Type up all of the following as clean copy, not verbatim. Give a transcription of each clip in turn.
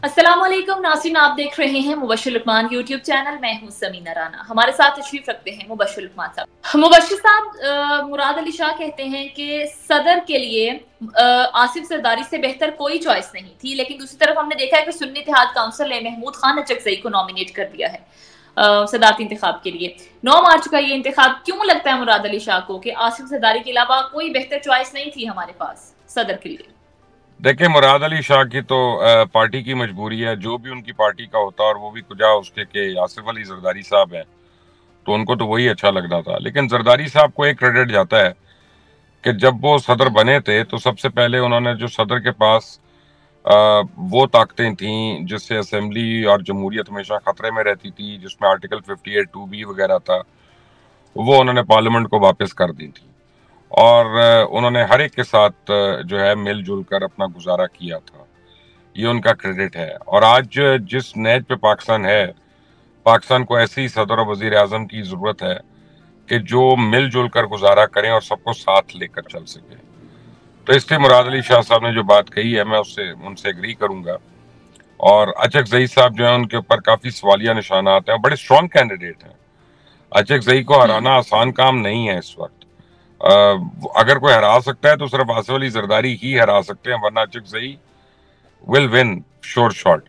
अस्सलामुअलैकुम नाज़रीन, आप देख रहे हैं मुबश्शिर लुकमान यूट्यूब चैनल। मैं हूं समीना राना। हमारे साथ तशरीफ रखते हैं मुबश्शिर लुकमान साहब। मुबश्शिर साहब, मुराद अली शाह कहते हैं कि सदर के लिए आसिफ जरदारी से बेहतर कोई चॉइस नहीं थी, लेकिन दूसरी तरफ हमने देखा है कि सुन्नी इत्तेहाद काउंसिल ने महमूद खान अचकज़ई को नॉमिनेट कर दिया है सदारती इंतखाब के लिए। 9 मार्च का ये इंतखाब। क्यों लगता है मुराद अली शाह को कि आसिफ जरदारी के अलावा कोई बेहतर चॉइस नहीं थी हमारे पास सदर के लिए? देखिए, मुराद अली शाह की तो पार्टी की मजबूरी है, जो भी उनकी पार्टी का होता और वो भी कुछ उसके के आसिफ अली जरदारी साहब हैं, तो उनको तो वही अच्छा लगता था। लेकिन जरदारी साहब को एक क्रेडिट जाता है कि जब वो सदर बने थे तो सबसे पहले उन्होंने जो सदर के पास वो ताकतें थीं जिससे असेंबली और जमहूरियत हमेशा खतरे में रहती थी, जिसमें आर्टिकल 58 2B वगैरह था, वो उन्होंने पार्लियामेंट को वापस कर दी थी। और उन्होंने हर एक के साथ जो है मिलजुल कर अपना गुजारा किया था। ये उनका क्रेडिट है। और आज जिस नहज पे पाकिस्तान है, पाकिस्तान को ऐसी सदर और वजीर आजम की जरूरत है कि जो मिलजुल कर गुजारा करें और सबको साथ लेकर चल सके। तो इसलिए मुराद अली शाह साहब ने जो बात कही है, मैं उससे उनसे एग्री करूंगा। और अचकज़ई साहब जो है उनके ऊपर काफी सवालिया निशानात हैं। बड़े स्ट्रॉन्ग कैंडिडेट हैं। अचकज़ई को हराना आसान काम नहीं है इस वक्त। अगर कोई हरा सकता है तो सिर्फ आसिफ अली जरदारी ही हरा सकते हैं, वरना Achakzai will win sure shot.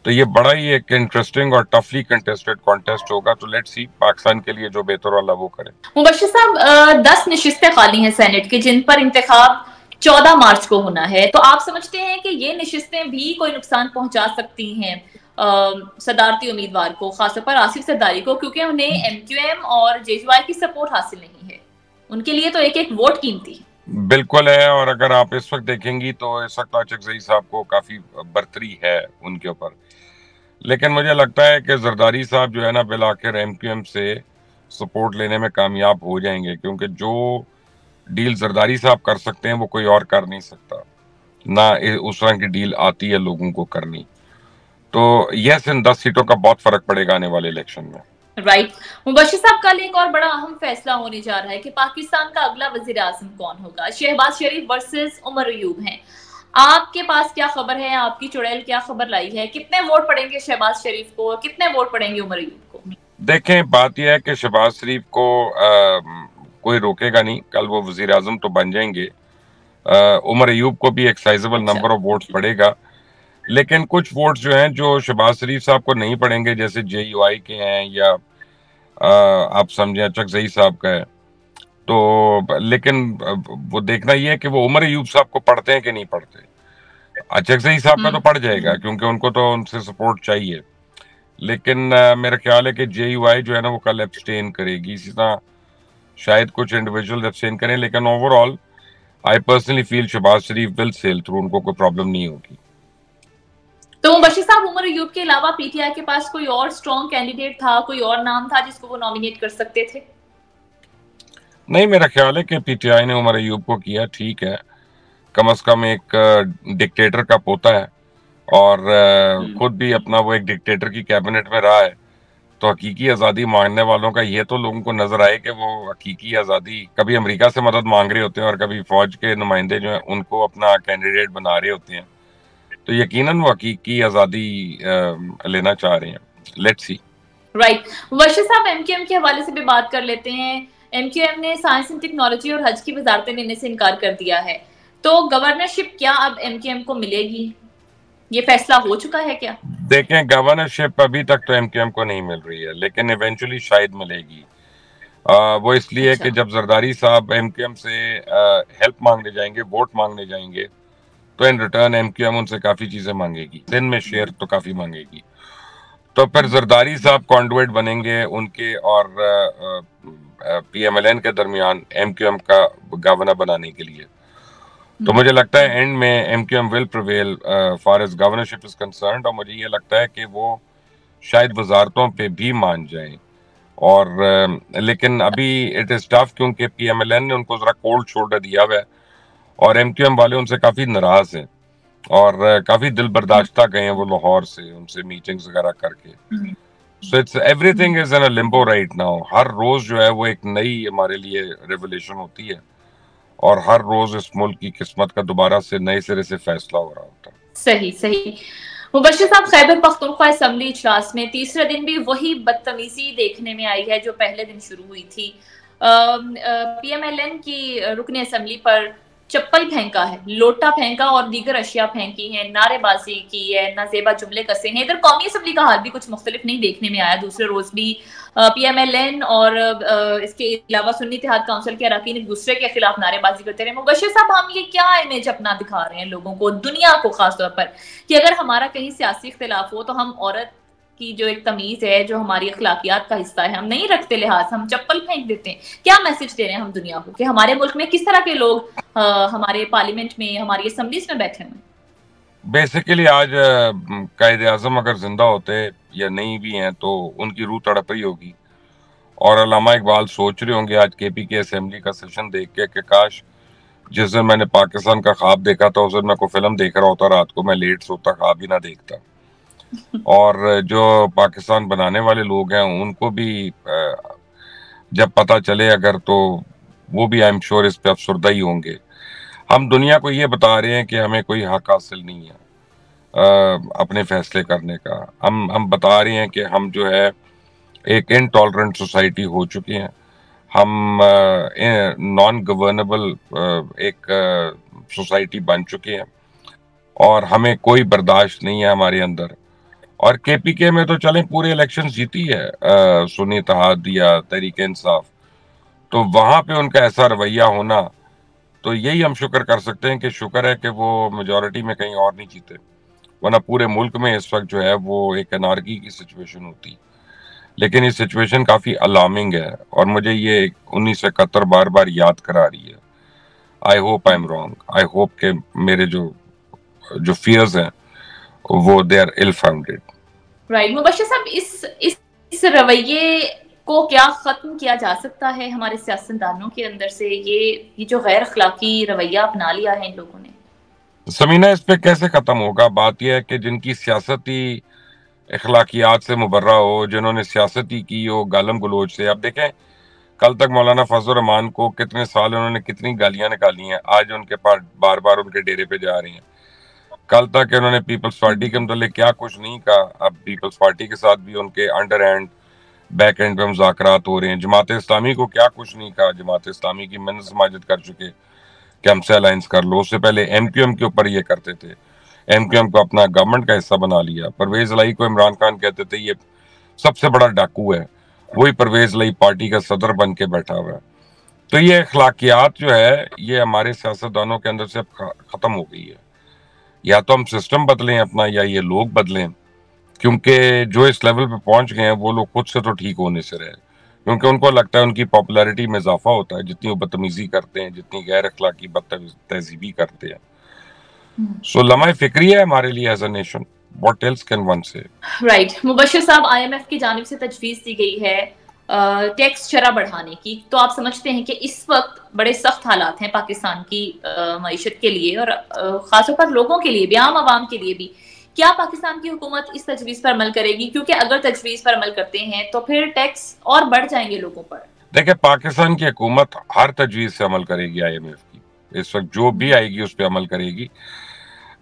तो ये बड़ा ही एक इंटरेस्टिंग और टफली कंटेस्टेड कॉन्टेस्ट होगा। तो लेट्स सी पाकिस्तान के लिए जो बेहतर वाला वो करे। मुबश्शिर साहब, 10 नशिस्तें खाली हैं सेनेट की, जिन पर इंतखाब 14 मार्च को होना है। तो आप समझते हैं कि ये नशिस्तें भी कोई नुकसान पहुंचा सकती हैं सदारती उम्मीदवार को, खासतौर पर आसिफ जरदारी को, क्योंकि उन्हें MQM और JUI की सपोर्ट हासिल नहीं है। उनके लिए तो एक एक वोट कीमती है। बिल्कुल है। और अगर आप इस वक्त देखेंगी तो इस वक्त अचकज़ई साहब को काफी बर्तरी है उनके ऊपर। लेकिन मुझे लगता है कि जरदारी साहब जो है ना, बिल आखिर MQM से सपोर्ट लेने में कामयाब हो जाएंगे, क्योंकि जो डील जरदारी साहब कर सकते हैं वो कोई और कर नहीं सकता ना। उस तरह की डील आती है लोगों को करनी। तो यस, इन 10 सीटों का बहुत फर्क पड़ेगा आने वाले इलेक्शन में। राइट। मुबश्शिर साहब, कल एक और बड़ा अहम फैसला होने जा रहा है कि पाकिस्तान का अगला वजीर आजम कौन होगा। शहबाज शरीफ वर्सेस उमर अयूब हैं। आपके पास क्या खबर है? आपकी चुड़ैल क्या खबर लाई है? कितने वोट पड़ेंगे शहबाज शरीफ को, कितने वोट पड़ेंगे उमर अयूब को? देखें, बात यह है कि शहबाज शरीफ को कोई रोकेगा नहीं। कल वो वजीर आजम तो बन जाएंगे। उमर अयूब को भी एक साइजेबल अच्छा। नंबर ऑफ वोट्स पड़ेगा। लेकिन कुछ वोट्स जो हैं जो शहबाज शरीफ साहब को नहीं पड़ेंगे, जैसे JUI के हैं या आप समझें अचकज़ई साहब का है। तो लेकिन वो देखना ये है कि वो उमर अयूब साहब को पढ़ते हैं कि नहीं पढ़ते। अचकज़ई साहब का तो पड़ जाएगा, क्योंकि उनको तो उनसे सपोर्ट चाहिए। लेकिन मेरा ख्याल है कि JUI जो है ना वो कल एब्सटेन करेगी। इसी तरह शायद कुछ इंडिविजुअल एब्सटेन करें, लेकिन overall I personally feel Shehbaz Sharif will sail through. उनको कोई प्रॉब्लम नहीं होगी। तो मुबश्शिर साहब, उमर अयूब के अलावा PTI के पास कोई और स्ट्रॉन्ग कैंडिडेट था, कोई और नाम था जिसको वो नॉमिनेट कर सकते थे? नहीं, मेरा ख्याल है कि PTI ने उमर अयूब को किया ठीक है। कम से कम एक डिक्टेटर का पोता है और खुद भी अपना वो एक डिक्टेटर की कैबिनेट में रहा है। तो हकीकी आज़ादी मांगने वालों का ये तो लोगों को नजर आए कि वो हकीकी आज़ादी कभी अमेरिका से मदद मांग रहे होते हैं और कभी फौज के नुमाइंदे जो हैं उनको अपना कैंडिडेट बना रहे होते हैं। तो यकीनन वो हकीकी आज़ादी लेना चाह रहे हैं। Let's see. राइट। मुबश्शिर साहब, MQM के हवाले से भी बात कर लेते हैं। MQM ने साइंस एंड टेक्नोलॉजी और हज की वजारतें लेने से इनकार कर दिया है। तो गवर्नरशिप क्या अब MQM को मिलेगी? ये फैसला हो चुका है क्या? देखें, गवर्नरशिप अभी तक तो MQM को नहीं मिल रही है, लेकिन इवेंचुअली शायद मिलेगी। वो इसलिए कि अच्छा। जब जरदारी साहब MQM से हेल्प मांगने जाएंगे, वोट मांगने जाएंगे, तो इन रिटर्न MQM उनसे काफी चीजें मांगेगी। दिन में शेयर तो काफी मांगेगी। तो फिर जरदारी साहब कॉन्डुइट बनेंगे उनके और PMLN के दरमियान MQM का गवर्नर बनाने के लिए। तो मुझे लगता है एंड में MQM will prevail for as governorship is concerned. और मुझे ये लगता है कि वो शायद वजारतों पे भी मान जाएं। और लेकिन अभी इट इज टफ, क्योंकि PMLN ने उनको जरा कोल्ड शोल्डर दिया हुआ है और MQM वाले उनसे काफी नाराज हैं और काफी दिल बर्दाश्ता गए हैं वो लाहौर से, उनसे मीटिंग्स वगैरह करके। So it's everything is in a limbo right now. हर रोज जो है वो एक नई हमारे लिए रेवोल्यूशन होती है और हर रोज इस मुल्क की किस्मत का दोबारा से नए सिरे से फैसला हो रहा होता है। सही सही। मुबश्शिर साहब, खैबर पख्तूनख्वा असेंबली इजलास में तीसरे दिन भी वही बदतमीजी देखने में आई है जो पहले दिन शुरू हुई थी। पीएमएलएन की रुकने असेंबली पर चप्पल फेंका है, लोटा फेंका और दीगर अशिया फेंकी है, नारेबाजी की है, नाजेबा जुमले कसे हैं। इधर कौमी असेंबली का हाल भी कुछ मुख्तलिफ नहीं देखने में आया। दूसरे रोज भी पीएमएलएन और इसके अलावा सुन्नी इत्तेहाद काउंसिल के अरकान एक दूसरे के खिलाफ नारेबाजी करते रहे। मुबश्शिर साहब, हम ये क्या इमेज अपना दिखा रहे हैं लोगों को, दुनिया को खासतौर पर, कि अगर हमारा कहीं सियासी इख्तिलाफ हो तो हम औरत की जो एक तमीज है, जो हमारी अखलाकियात का हिस्सा है, हम नहीं रखते लिहाज, हम चप्पल फेंक देते हैं। क्या मैसेज दे रहे हैं हम दुनिया को कि हमारे मुल्क में किस तरह के लोग हमारे पार्लियामेंट में, हमारी असेंबलीज में बैठे हुए? बेसिकली आज कायदे आजम अगर जिंदा होते या नहीं भी हैं तो उनकी रूह तड़प रही होगी, और अल्लामा इकबाल सोच रहे होंगे आज केपी के असेंबली का सेशन देख के कि काश जिस दिन मैंने पाकिस्तान का ख्वाब देखा था उस दिन मैं कोई फिल्म देख रहा होता, रात को मैं लेट सोता, ख्वाब ही ना देखता। और जो पाकिस्तान बनाने वाले लोग हैं उनको भी जब पता चले अगर, तो वो भी आई एम श्योर इस पे अफसरदा ही होंगे। हम दुनिया को ये बता रहे हैं कि हमें कोई हक हासिल नहीं है अपने फैसले करने का। हम बता रहे हैं कि हम जो है एक इनटॉलरेंट सोसाइटी हो चुकी हैं। हम नॉन गवर्नेबल एक सोसाइटी बन चुके हैं और हमें कोई बर्दाश्त नहीं है हमारे अंदर। और केपीके में तो चलें पूरे इलेक्शन जीती है सुन्नी इत्तेहाद या तहरीक इंसाफ, तो वहां पे उनका ऐसा रवैया होना, तो यही हम शुक्र कर सकते हैं कि शुक्र है कि वो मेजॉरिटी में कहीं और नहीं जीते, वरना पूरे मुल्क में इस वक्त जो है वो एक अनारकी की सिचुएशन होती। लेकिन ये सिचुएशन काफी अलार्मिंग है और मुझे ये 1971 बार बार याद करा रही है। I hope I am wrong, I hope के मेरे जो फियर्स हैं वो they are ill founded. Right Mubashir साहब, इस रवैये को क्या खत्म किया जा सकता है हमारे सियासतदानों के अंदर से? ये जो गैर अखलाकी रवैया अपना लिया है इन लोगों ने। समीना, इस पे कैसे खत्म होगा? बात यह है कि जिनकी सियासती अखलाकियात से मुबर्रा हो, जिन्होंने सियासती की हो गालम गलोच से। अब देखें, कल तक मौलाना फजल रहमान को कितने साल उन्होंने कितनी गालियां निकाली हैं, आज उनके पास बार बार उनके डेरे पे जा रही हैं। कल तक इन्होंने पीपल्स पार्टी के मतलब क्या कुछ नहीं कहा, अब पीपल्स पार्टी के साथ भी उनके अंडर हैंड बैक एंड पे मुज़ाकरात हो रहे हैं। जमात इस्लामी को क्या कुछ नहीं कहा, जमात इस्लामी की मिन्नत समाजत कर चुके कि हमसे अलायंस कर लो। उससे पहले एमक्यूएम के ऊपर ये करते थे, एमक्यूएम को अपना गवर्नमेंट का हिस्सा बना लिया। परवेज लाई को इमरान खान कहते थे ये सबसे बड़ा डाकू है, वही परवेज लाई पार्टी का सदर बन के बैठा हुआ है। तो ये अखलाकियात जो है ये हमारे सियासतदानों के अंदर से खत्म हो गई है। या तो हम सिस्टम बदलें अपना, या ये लोग बदलें, क्योंकि जो इस लेवल पे पहुंच गए हैं वो लोग खुद से तो ठीक होने से रहे, क्योंकि उनको लगता है उनकी पॉपुलैरिटी में इजाफा होता है जितनी वो बदतमीजी करते हैं, जितनी गैर अखलाकी तहजीबी करते हैं। सो लम्हा फिक्री है हमारे लिए as a nation. What else can one say? Right Mubashir sahab, IMF की जानिब से तजवीज दी गई है टैक्स शरह बढ़ाने की। तो आप समझते हैं कि इस वक्त बड़े सख्त हालात हैं पाकिस्तान की मईशत के लिए और खासतौर पर लोगों के लिए भी, आम आवाम के लिए भी। क्या पाकिस्तान की हुकूमत इस तजवीज पर अमल करेगी? क्योंकि अगर तजवीज पर अमल करते हैं तो फिर टैक्स और बढ़ जाएंगे लोगों पर। देखिए, पाकिस्तान की हुकूमत हर तजवीज से अमल करेगी, आईएमएफ की इस वक्त जो भी आएगी उस पर अमल करेगी।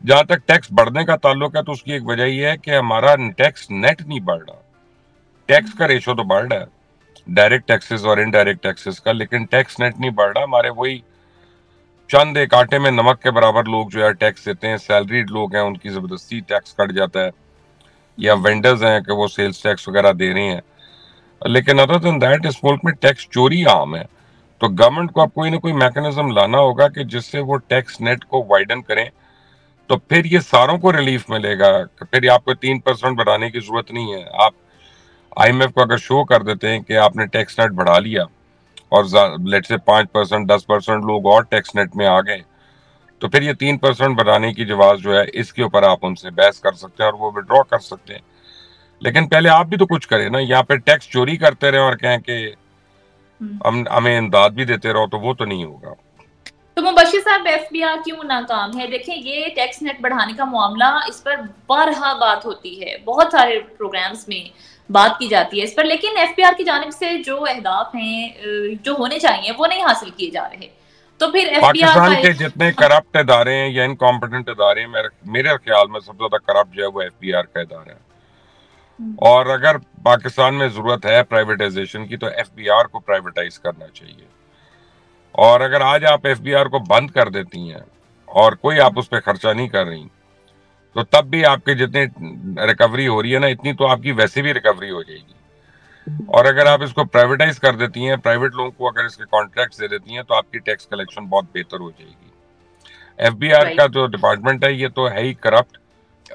जहां तक टैक्स बढ़ने का ताल्लुक है तो उसकी एक वजह यह है कि हमारा टैक्स नेट नहीं बढ़ रहा। टैक्स का रेशो तो बढ़ रहा है, डायरेक्ट टैक्सेस और इनडायरेक्ट टैक्सेस का, लेकिन टैक्स नेट नहीं बढ़ रहा। हमारे वही चंद एक आटे में नमक के बराबर लोग जो है टैक्स देते हैं। सैलरीड लोग हैं उनकी जबरदस्ती टैक्स कट जाता है, या वेंडर्स हैं कि वो सेल्स टैक्स वगैरह दे रहे हैं। लेकिन अदर देन दैट इस मुल्क में टैक्स चोरी आम है। तो गवर्नमेंट को अब कोई ना कोई मैकेनिज्म लाना होगा कि जिससे वो टैक्स नेट को वाइडन करें, तो फिर ये सारों को रिलीफ मिलेगा। फिर आपको 3% बढ़ाने की जरूरत नहीं है। आप आईएमएफ को अगर शो कर देते हैं कि आपने टैक्स नेट बढ़ा लिया और लेट से 5% 10% लोग और टैक्स नेट में आ गए, तो फिर ये 3% बढ़ाने की जवाब जो है इसके ऊपर आप उनसे बहस कर सकते हैं और वो विड्रॉ कर सकते हैं। लेकिन पहले आप भी तो कुछ करें ना। यहाँ पे टैक्स चोरी करते रहे और कहें कि हमें इमदाद भी देते रहो, तो वो तो नहीं होगा। तो मुबश्शिर साहब, एफबीआर क्यों नाकाम है? देखें, ये टैक्स नेट बढ़ाने का मामला, इस पर बारहा बात होती है, बहुत सारे प्रोग्राम्स में बात की जाती है इस पर, लेकिन एफबीआर की जानिब से जो अहदाफ हैं जो होने चाहिए वो नहीं हासिल किए जा रहे। तो फिर एफबीआर पाकिस्तान के जितने करप्ट इदारे हैं या इनकॉम्पिटेंट इदारे हैं, मेरे ख्याल में सबसे ज्यादा करप्ट जो है वो एफबीआर का इदारा है। और अगर पाकिस्तान में जरूरत है प्राइवेटाइजेशन की तो एफबीआर को प्राइवेटाइज करना चाहिए। और अगर आज आप एफबीआर को बंद कर देती हैं और कोई आप उस पर खर्चा नहीं कर रही, तो तब भी आपके जितनी रिकवरी हो रही है ना, इतनी तो आपकी वैसे भी रिकवरी हो जाएगी। और अगर आप इसको प्राइवेटाइज कर देती हैं, प्राइवेट लोगों को अगर इसके कॉन्ट्रैक्ट दे देती हैं, तो आपकी टैक्स कलेक्शन बहुत बेहतर हो जाएगी। एफबीआर का जो डिपार्टमेंट है ये तो है ही करप्ट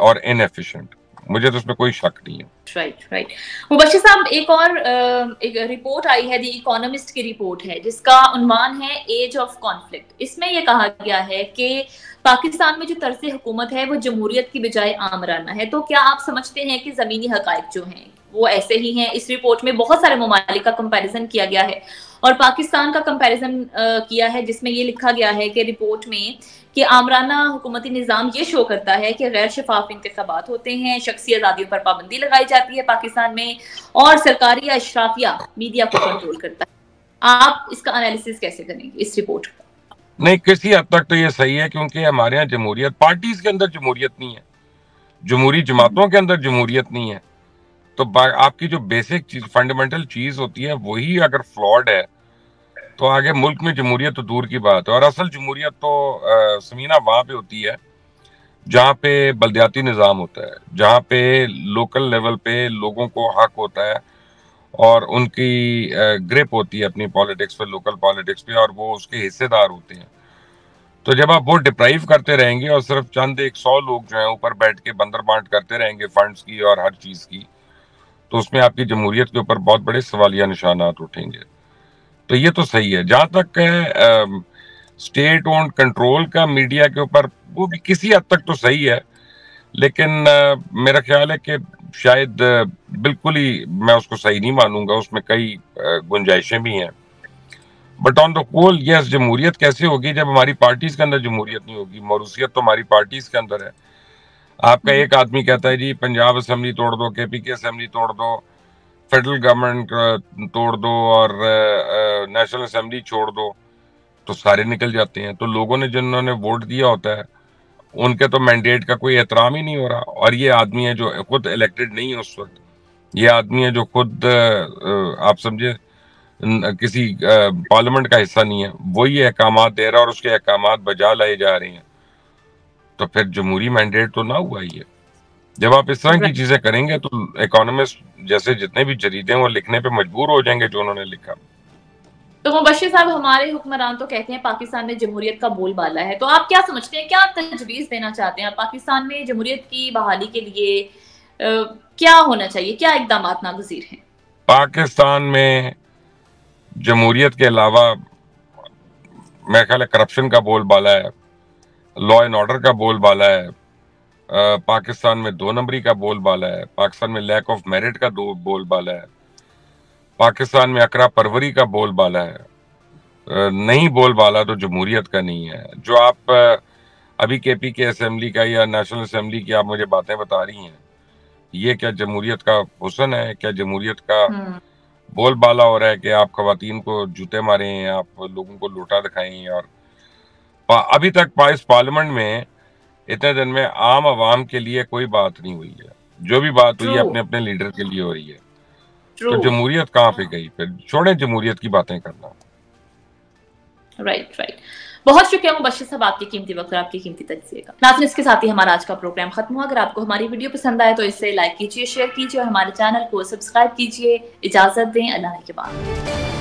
और इनएफिशिएंट, मुझे तो उसमें कोई शक नहीं है। राइट। मुबश्शिर साहब, एक रिपोर्ट आई है, द इकोनॉमिस्ट की रिपोर्ट है जिसका उन्वान है एज ऑफ कॉन्फ्लिक्ट। इसमें यह कहा गया है कि पाकिस्तान में जो तर्ज हुकूमत है वो जमहूरियत की बजाय आमराना है। तो क्या आप समझते हैं कि जमीनी हकायक जो हैं वो ऐसे ही हैं? इस रिपोर्ट में बहुत सारे ममालिक का कंपैरिजन किया गया है और पाकिस्तान का कंपैरिजन किया है, जिसमें ये लिखा गया है कि रिपोर्ट में कि आमराना हुकूमती निज़ाम ये शो करता है कि गैर शफाफ इंतखाबात होते हैं, शख्सी आज़ादियों पर पाबंदी लगाई जाती है पाकिस्तान में, और सरकारी या अशराफिया मीडिया को कंट्रोल करता है। आप इसका एनालिसिस कैसे करेंगे इस रिपोर्ट को? नहीं, किसी हद तक तो ये सही है, क्योंकि हमारे यहाँ जमहूरियत, पार्टीज के अंदर जमहूरियत नहीं है, जमहूरी जमातों के अंदर जमहूरियत नहीं है। तो आपकी जो बेसिक चीज, फंडामेंटल चीज होती है, वही अगर फ्लॉड है तो आगे मुल्क में जमहूरियत तो दूर की बात है। और असल जमहूरियत तो समीना वहां पे होती है जहाँ पे बल्दियाती निज़ाम होता है, जहाँ पे लोकल लेवल पे लोगों को हक होता है और उनकी ग्रिप होती है अपनी पॉलिटिक्स पे, लोकल पॉलिटिक्स पे, और वो उसके हिस्सेदार होते हैं। तो जब आप वो डिप्राइव करते रहेंगे और सिर्फ चंद 100 लोग जो है ऊपर बैठ के बंदर बांट करते रहेंगे फंड्स की और हर चीज की, तो उसमें आपकी जमहूरियत के ऊपर बहुत बड़े सवालिया निशानात उठेंगे। तो ये तो सही है। जहां तक स्टेट ओन कंट्रोल का मीडिया के ऊपर, वो भी किसी हद तक तो सही है, लेकिन मेरा ख्याल है कि शायद बिल्कुल ही मैं उसको सही नहीं मानूंगा, उसमें कई गुंजाइशें भी हैं। But on the whole yes, जमहूरियत कैसे होगी जब हमारी पार्टीज के अंदर जमहूरियत नहीं होगी? मौरूसियत तो हमारी पार्टीज के अंदर है। आपका एक आदमी कहता है जी पंजाब असेंबली तोड़ दो, केपीके असेंबली तोड़ दो, फेडरल गवर्नमेंट तोड़ दो और नेशनल असेंबली छोड़ दो, तो सारे निकल जाते हैं। तो लोगों ने, जिन्होंने वोट दिया होता है, उनके तो मैंडेट का कोई एहतराम ही नहीं हो रहा। और ये आदमी है जो खुद इलेक्टेड नहीं है उस वक्त, ये आदमी है जो खुद आप समझे किसी पार्लियामेंट का हिस्सा नहीं है, वही अहकामात दे रहा है और उसके अहकामात बजा लाए जा रहे हैं। तो फिर जमहूरी मैंडेट तो ना हुआ ही है। जब आप इस तरह की चीजें करेंगे तो इकोनॉमिस्ट जैसे जितने भी जरीदे हैं वो लिखने पे मजबूर हो जाएंगे जो उन्होंने लिखा। तो मुबश्शिर साहब, हमारे हुक्मरान तो कहते हैं पाकिस्तान में जमहूरियत का बोलबाला है, तो आप क्या समझते हैं, क्या तजवीज देना चाहते हैं? पाकिस्तान में जमहूरियत की बहाली के लिए क्या होना चाहिए, क्या इकदाम नागुज़ीर हैं? पाकिस्तान में जमहूरियत के अलावा मेरा ख्याल है करप्शन का बोलबाला है, लॉ एंड ऑर्डर का बोलबाला है, पाकिस्तान में 2 नंबरी का बोलबाला है, पाकिस्तान में लैक ऑफ मेरिट का बोलबाला है, पाकिस्तान में अकरा परवरी का बोलबाला है। नहीं बोलबाला तो जमहूरियत का नहीं है। जो आप अभी केपी के असेंबली का या नेशनल असेंबली की आप मुझे बातें बता रही हैं, ये क्या जमहूरियत का हुस्न है? क्या जमहूरियत का बोलबाला हो रहा है कि आप खवातीन को जूते मारें, आप लोगों को लोटा दिखाएं? और अभी तक इस पार्लियामेंट में इतने दिन में आम आवाम के लिए कोई बात नहीं हुई है। जो भी बात हुई है अपने अपने लीडर के लिए हो रही है। तो जमहूरियत कहाँ पे गई? फिर छोड़ें जमहूरियत की बातें करना। राइट। बहुत शुक्रिया मुबश्शिर साहब, आपकी कीमती वक्त और आपकी कीमती तजज़िये का। नाज़रीन, इसके साथ ही हमारा आज का प्रोग्राम खत्म हुआ। अगर आपको हमारी वीडियो पसंद आए तो इसे लाइक कीजिए, शेयर कीजिए और हमारे चैनल को सब्सक्राइब कीजिए। इजाजत दें, अल्लाह के बाद।